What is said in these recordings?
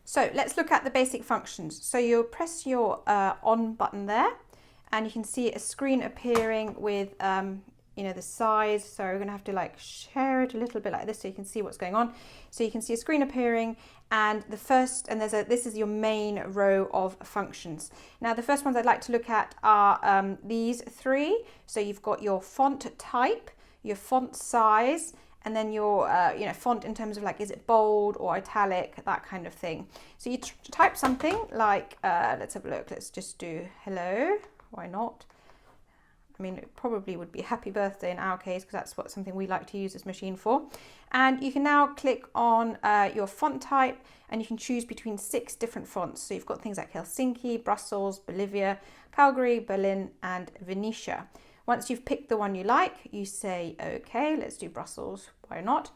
So let's look at the basic functions. So you'll press your on button there, and you can see a screen appearing with the size. So we're going to have to like share it a little bit like this so you can see what's going on. So you can see a screen appearing, and this is your main row of functions. Now the first ones I'd like to look at are these three. So you've got your font type, your font size, and then your font in terms of like, is it bold or italic, that kind of thing. So you type something like, let's have a look, let's just do hello, why not? I mean, it probably would be happy birthday in our case, because that's something we like to use this machine for. And you can now click on your font type, and you can choose between 6 different fonts. So you've got things like Helsinki, Brussels, Bolivia, Calgary, Berlin, and Venetia. Once you've picked the one you like, you say, okay, let's do Brussels, why not?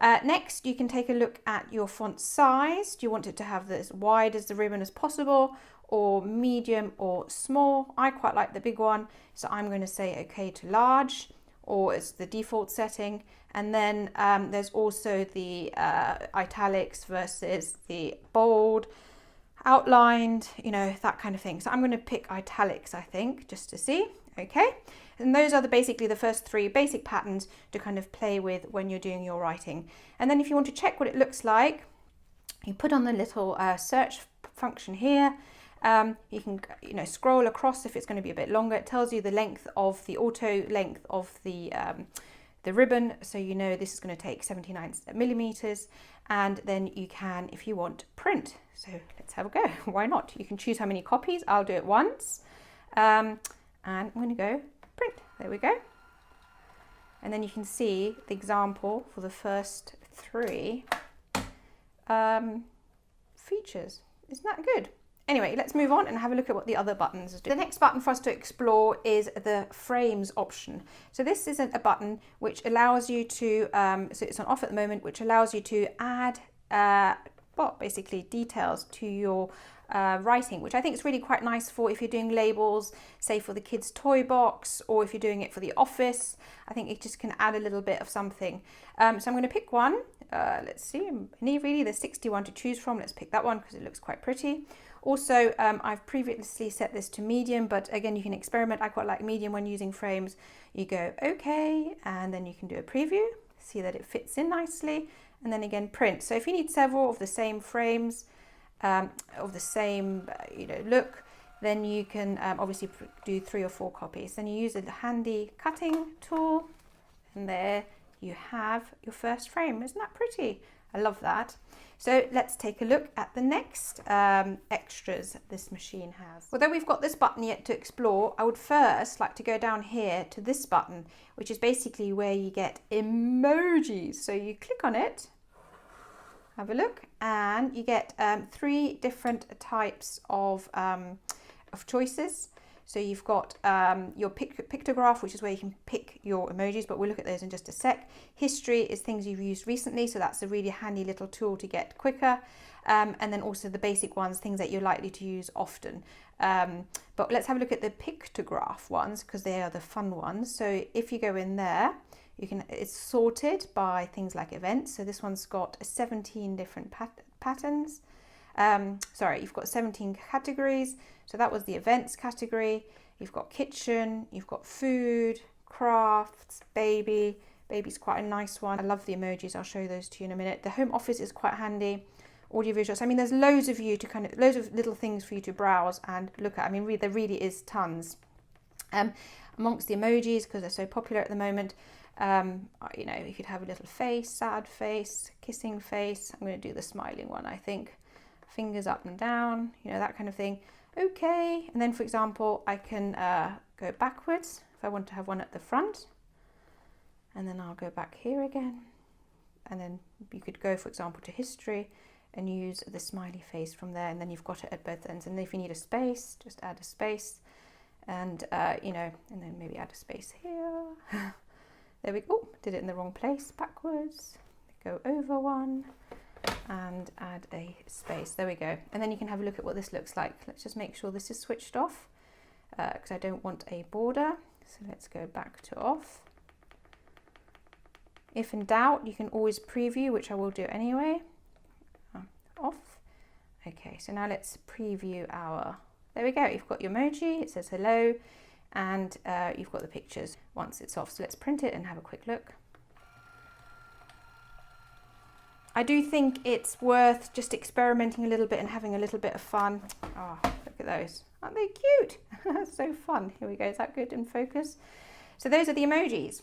Next, you can take a look at your font size. Do you want it to have as wide as the ribbon as possible, or medium or small? I quite like the big one, so I'm going to say okay to large, or it's the default setting. And then there's also the italics versus the bold, outlined, that kind of thing. So I'm going to pick italics, I think, just to see. Okay, and those are basically the first 3 basic patterns to kind of play with when you're doing your writing. And then if you want to check what it looks like, you put on the little search function here. You can scroll across if it's going to be a bit longer. It tells you the length of the auto length of the ribbon, so this is going to take 79 millimeters. And then you can, if you want, print. So let's have a go. Why not? You can choose how many copies. I'll do it once. And I'm going to go print. There we go. And then you can see the example for the first 3 features. Isn't that good? Anyway, let's move on and have a look at what the other buttons do. The next button for us to explore is the frames option. So this is a button which allows you to, so it's on off at the moment, which allows you to add, basically details to your writing, which I think is really quite nice for if you're doing labels, say for the kids' toy box, or if you're doing it for the office. I think it just can add a little bit of something. So I'm going to pick one. Let's see, there's 61 to choose from. Let's pick that one because it looks quite pretty. Also, I've previously set this to medium, but again, you can experiment. I quite like medium when using frames. You go okay, and then you can do a preview, see that it fits in nicely, and then again print. So if you need several of the same frames, of the same look, then you can obviously do 3 or 4 copies. Then you use a handy cutting tool, and there you have your first frame. Isn't that pretty? I love that. So let's take a look at the next extras this machine has. Although we've got this button yet to explore, I would first like to go down here to this button, which is basically where you get emojis. So you click on it, have a look, and you get 3 different types of choices. So you've got your pictograph, which is where you can pick your emojis, but we'll look at those in just a sec. History is things you've used recently, so that's a really handy little tool to get quicker. And then also the basic ones, things that you're likely to use often. But let's have a look at the pictograph ones, because they are the fun ones. So if you go in there, it's sorted by things like events. So this one's got 17 different patterns. You've got 17 categories. So that was the events category. You've got kitchen, you've got food, crafts, baby. Baby's quite a nice one. I love the emojis. I'll show you those to you in a minute. The home office is quite handy. Audiovisuals. I mean, there's loads of loads of little things for you to browse and look at. I mean, there really is tons. Amongst the emojis, because they're so popular at the moment, you could have a little face, sad face, kissing face. I'm going to do the smiling one, I think. Fingers up and down, that kind of thing. Okay, and then for example, I can go backwards if I want to have one at the front, and then I'll go back here again, and then you could go, for example, to history and use the smiley face from there, and then you've got it at both ends. And if you need a space, just add a space, and and then maybe add a space here. There we go. Did it in the wrong place. Backwards, go over one, and add a space. There we go. And then you can have a look at what this looks like. Let's just make sure this is switched off, because I don't want a border. So let's go back to off. If in doubt, you can always preview, which I will do anyway. Off. Okay, so now let's preview our, there we go, you've got your emoji, it says hello, and you've got the pictures once it's off. So let's print it and have a quick look. I do think it's worth just experimenting a little bit and having a little bit of fun. Oh, look at those. Aren't they cute? So fun. Here we go. Is that good in focus? So those are the emojis.